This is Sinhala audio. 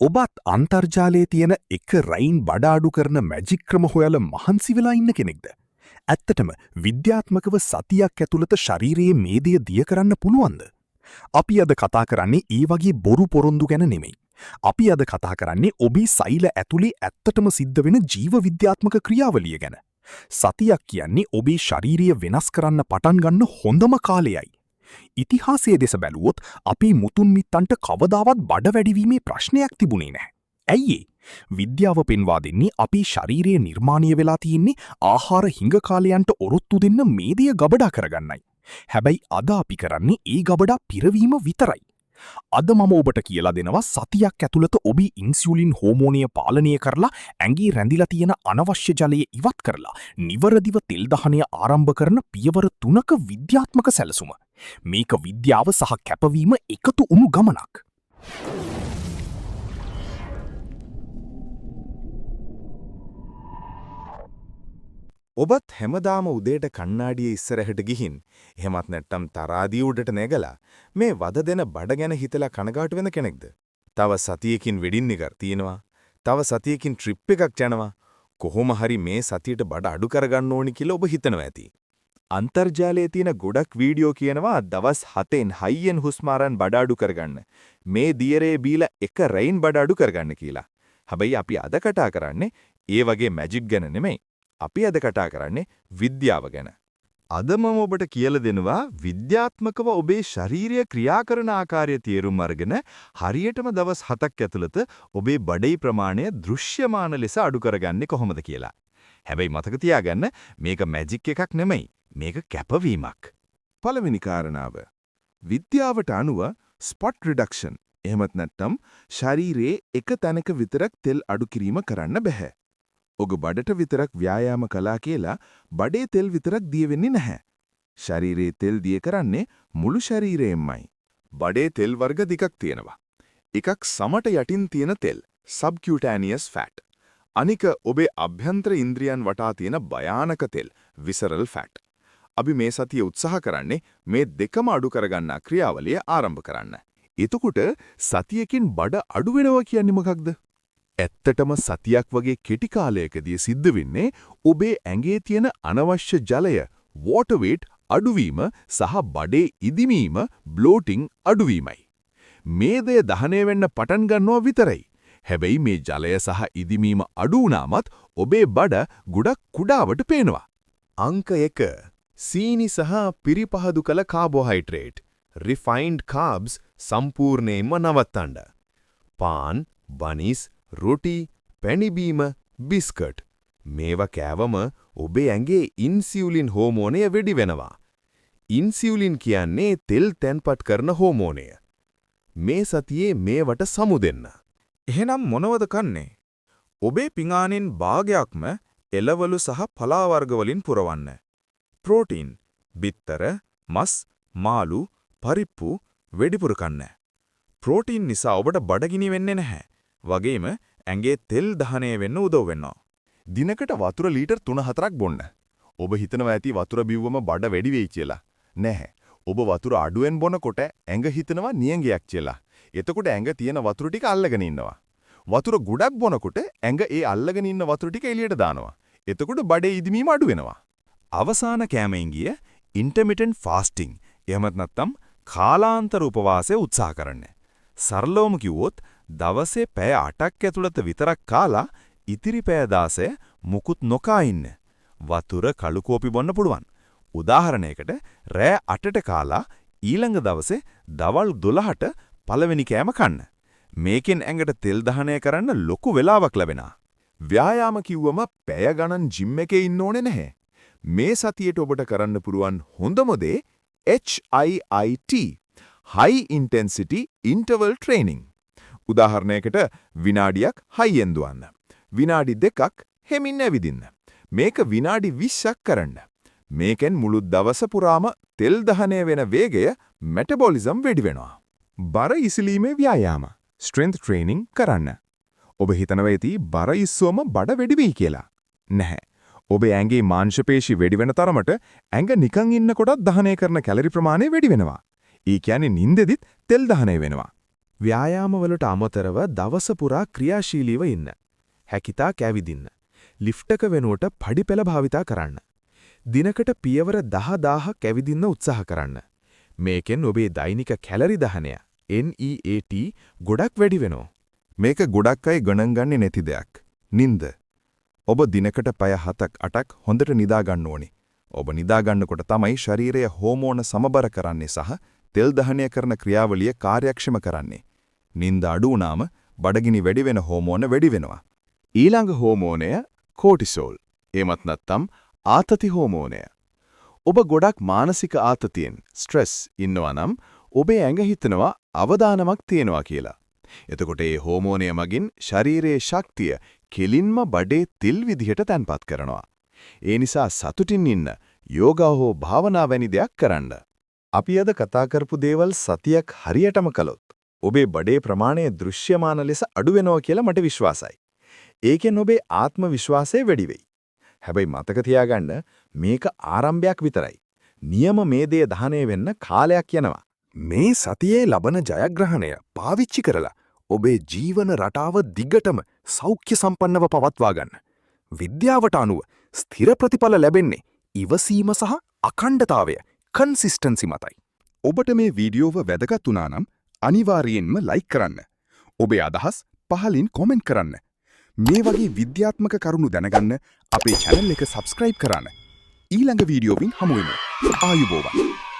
ඔබත් අන්තර්ජාලයේ තියෙන එක රයින් බඩ අඩු කරන මැජික් ක්‍රම හොයලා මහන්සි වෙලා ඉන්න කෙනෙක්ද? ඇත්තටම විද්‍යාත්මකව සතියක් ඇතුළත ශරීරයේ මේදය දිය කරන්න පුළුවන්ද? අපි අද කතා කරන්නේ ඒ වගේ බොරු පොරොන්දු ගැන නෙමෙයි. අපි අද කතා කරන්නේ ඔබේ සෛල ඇතුලේ ඇත්තටම සිද්ධ වෙන ජීව විද්‍යාත්මක ක්‍රියාවලිය ගැන. සතියක් කියන්නේ ඔබේ ශාරීරිය වෙනස් කරන්න පටන් ගන්න හොඳම කාලයයි. ඉතිහාසයේ දෙස බැලුවොත් අපේ මුතුන් මිත්තන්ට කවදාවත් බඩ වැඩිවීමේ ප්‍රශ්නයක් තිබුණේ නැහැ. ඇයි ඒ? විද්‍යාව පෙන්වා දෙන්නේ අපේ ශරීරයේ නිර්මාණය වෙලා තියෙන්නේ ආහාර හිඟ කාලයන්ට ඔරොත්තු දෙන්න මේදය ගබඩා කරගන්නයි. හැබැයි අද අපි කරන්නේ ඒ ගබඩා පිරවීම විතරයි. අද මම ඔබට කියලා දෙනවා සතියක් ඇතුළත ඔබේ ඉන්සියුලින් හෝමෝනය පාලනය කරලා ඇඟේ රැඳිලා තියෙන අනවශ්‍ය ජලය ඉවත් කරලා නිවරදිව තෙල් දහනය ආරම්භ කරන පියවර 3ක විද්‍යාත්මක සැලසුම. මේක විද්‍යාව සහ කැපවීම එකතු වුණු ගමනක්. ඔබත් හැමදාම උදේට කණ්ණාඩියේ ඉස්සරහට ගිහින් එහෙමත් නැත්නම් තරාදිය උඩට නැගලා මේ වද දෙන බඩ ගැන හිතලා කනගාටු වෙන කෙනෙක්ද? තව සතියකින් වෙඩින් එකක් තියෙනවා. තව සතියකින් ට්‍රිප් එකක් යනවා. කොහොම හරි මේ සතියට බඩ අඩු කරගන්න ඕනි කියලා ඔබ හිතනවා ඇති. අන්තර්ජාලයේ තියෙන ගොඩක් වීඩියෝ කියනවා දවස් 7න් හයියෙන් හුස්ම අරන් බඩ අඩු කරගන්න. මේ දියරේ බීලා එක රැයින් බඩ අඩු කරගන්න කියලා. හැබැයි අපි අද කතා කරන්නේ ඒ වගේ මැජික් ගැන නෙමෙයි. අපි අද කතා කරන්නේ විද්‍යාව ගැන. අද මම ඔබට කියලා දෙනවා විද්‍යාත්මකව ඔබේ ශාරීරික ක්‍රියා කරන ආකාරය තේරුම් අරගෙන හරියටම දවස් 7ක් ඇතුළත ඔබේ බඩේ ප්‍රමාණය දෘශ්‍යමාන ලෙස අඩු කරගන්නේ කොහොමද කියලා. හැබැයි මතක තියාගන්න මේක මැජික් එකක් නෙමෙයි. මේක කැපවීමක්. පළවෙනි කාරණාව. විද්‍යාවට අනුව ස්පොට් රිඩක්ෂන් එහෙමත් නැත්නම් ශරීරයේ එක තැනක විතරක් තෙල් අඩු කිරීම කරන්න බෑ. ඔග බඩට විතරක් ව්‍යායාම කළා කියලා බඩේ තෙල් විතරක් දිය වෙන්නේ නැහැ. ශරීරයේ තෙල් දිය කරන්නේ මුළු ශරීරයෙන්මයි. බඩේ තෙල් වර්ග දෙකක් තියෙනවා. එකක් සමට යටින් තියෙන තෙල්, සබ්කියුටෑනියස් ෆැට්. අනික ඔබේ අභ්‍යන්තර ඉන්ද්‍රියන් වටා තියෙන භයානක තෙල්, විසරල් ෆැට්. අපි මේ සතිය උත්සාහ කරන්නේ මේ දෙකම අඩු කරගන්නා ක්‍රියාවලිය ආරම්භ කරන්න. එතකොට සතියකින් බඩ අඩු වෙනවා කියන්නේ මොකක්ද? ඇත්තටම සතියක් වගේ කෙටි කාලයකදී සිද්ධ වෙන්නේ ඔබේ ඇඟේ තියෙන අනවශ්‍ය ජලය වෝටර් වේට් අඩුවීම සහ බඩේ ඉදිමීම බ්ලෝටිං අඩුවීමයි. මේදය දහනය වෙන්න පටන් ගන්නවා විතරයි. හැබැයි මේ ජලය සහ ඉදිමීම අඩු වුණාමත් ඔබේ බඩ ගොඩක් කුඩාවට පේනවා. අංක 1 සීනි සහ පිරිපහදු කළ කාබෝහයිඩ්‍රේට් රිෆයින්ඩ් කාබ්ස් සම්පූර්ණයෙන්ම නවත්තන්න. පාන්, බනිස්, රොටි, පැණිබීම, බිස්කට් මේවා කෑවම ඔබේ ඇඟේ ඉන්සියුලින් හෝමෝනය වැඩි වෙනවා. ඉන්සියුලින් කියන්නේ තෙල් තැන්පත් කරන හෝමෝනය. මේ සතියේ මේවට සමු දෙන්න. එහෙනම් මොනවද කන්නේ? ඔබේ පිඟානෙන් භාගයක්ම එළවලු සහ පලා වර්ග වලින් පුරවන්න. ප්‍රෝටීන්, බිත්තර, මස්, මාළු, පරිප්පු වැඩිපුර කන්න. ප්‍රෝටීන් නිසා ඔබට බඩගිනි වෙන්නේ නැහැ. වගේම ඇඟේ තෙල් දහනය වෙන්න උදව් වෙනවා. දිනකට වතුර ලීටර් 3-4ක් බොන්න. ඔබ හිතනවා ඇති වතුර බිව්වම බඩ වැඩි වෙයි කියලා. නැහැ. ඔබ වතුර අඩුවෙන් බොනකොට ඇඟ හිතනවා නියඟයක් කියලා. එතකොට ඇඟ තියෙන වතුර ටික අල්ලගෙන ඉන්නවා. වතුර ගොඩක් බොනකොට ඇඟ ඒ අල්ලගෙන ඉන්න වතුර ටික එළියට දානවා. එතකොට බඩේ ඉදිමීම අඩු වෙනවා. අවසාන කෑමෙන් ගිය ඉන්ටර්මිටන්ට් ෆාස්ටිං එහෙමත් නැත්නම් කාලාන්තර උපවාසය උත්සාහ කරන්න. සරලවම කිව්වොත් දවසේ පැය 8ක් ඇතුළත විතරක් කාලා ඉතිරි පැය 16 මුකුත් නොකා ඉන්න. වතුර කළු කෝපි බොන්න පුළුවන්. උදාහරණයකට රෑ 8ට කාලා ඊළඟ දවසේ දවල් 12ට පළවෙනි කෑම කන්න. මේකෙන් ඇඟට තෙල් දහනය කරන්න ලොකු වෙලාවක් ලැබෙනවා. ව්‍යායාම කිව්වම පැය ගණන් ජිම් එකේ ඉන්න ඕනේ නැහැ. මේ සතියේට ඔබට කරන්න පුරුවන් හොඳම දේ HIIT High Intensity Interval Training. උදාහරණයකට විනාඩියක් හයියෙන් දුවන්න. විනාඩි 2ක් හෙමින් ඇවිදින්න. මේක විනාඩි 20ක් කරන්න. මේකෙන් මුළු දවස පුරාම තෙල් දහනය වෙන වේගය මෙටබොලිසම් වැඩි වෙනවා. බර ඉසිලීමේ ව්‍යායාම ස්ට්‍රෙන්ත් ට්‍රේනින් කරන්න. ඔබ හිතනවා ඇති බර ඉස්සුවම බඩ වැඩි වෙයි කියලා. නැහැ. ඔබේ ඇඟේ මාංශ පේශි වැඩි වෙන තරමට ඇඟ නිකන් ඉන්නකොටත් දහනය කරන කැලරි ප්‍රමාණය වැඩි වෙනවා. ඒ කියන්නේ නිින්දෙදිත් තෙල් දහනය වෙනවා. ව්‍යායාමවලට අමතරව දවස පුරා ක්‍රියාශීලීව ඉන්න. හැකිතා කැවිදින්න. ලිෆ්ටක වෙනුවට පඩිපෙළ භාවිතා කරන්න. දිනකට පියවර 10000ක් කැවිදින්න උත්සාහ කරන්න. මේකෙන් ඔබේ දෛනික කැලරි දහනය NEAT ගොඩක් වැඩි වෙනවා. මේක ගොඩක් අය ගණන් ගන්නේ නැති දෙයක්. නින්ද. ඔබ දිනකට පැය 7ක් 8ක් හොඳට නිදා ගන්න ඕනේ. ඔබ නිදා ගන්නකොට තමයි ශරීරය හෝමෝන සමබර කරන්නේ සහ තෙල් දහනය කරන ක්‍රියාවලිය කාර්යක්ෂම කරන්නේ. නින්ද අඩු වුණාම බඩගිනි වැඩි වෙන හෝමෝන වැඩි වෙනවා. ඊළඟ හෝමෝනය කෝටිසෝල්. එමත් නැත්නම් ආතති හෝමෝනය. ඔබ ගොඩක් මානසික ආතතියෙන් ස්ට්‍රෙස් ඉන්නවා නම් ඔබේ ඇඟ හිතනවා අවදානමක් තියෙනවා කියලා. එතකොට ඒ හෝමෝනය මගින් ශරීරයේ ශක්තිය කෙලින්ම බඩේ තිල් විදිහට තැන්පත් කරනවා. ඒ නිසා සතුටින් ඉන්න යෝගා හෝ භාවනා වැනි දෙයක් කරන්න. අපි අද කතා කරපු දේවල් සතියක් හරියටම කළොත් ඔබේ බඩේ ප්‍රමාණය දෘශ්‍යමාන ලෙස අඩු වෙනවා කියලා මට විශ්වාසයි. ඒකෙන් ඔබේ ආත්ම විශ්වාසය වැඩි වෙයි. හැබැයි මතක තියාගන්න මේක ආරම්භයක් විතරයි. නියම මේ දේ දහනය වෙන්න කාලයක් යනවා. මේ සතියේ ලබන ජයග්‍රහණය පාවිච්චි කරලා ඔබේ ජීවන රටාව දිගටම සෞඛ්‍ය සම්පන්නව පවත්වා ගන්න. විද්‍යාවට අනුව ස්ථිර ප්‍රතිඵල ලැබෙන්නේ ඉවසීම සහ අඛණ්ඩතාවය කන්සිස්ටන්සි මතයි. ඔබට මේ වීඩියෝව වැදගත් වුණා නම් අනිවාර්යයෙන්ම ලයික් කරන්න. ඔබේ අදහස් පහලින් කොමෙන්ට් කරන්න. මේ වගේ විද්‍යාත්මක කරුණු දැනගන්න අපේ channel එක subscribe කරන්න. ඊළඟ වීඩියෝවින් හමු වෙමු. ආයුබෝවන්.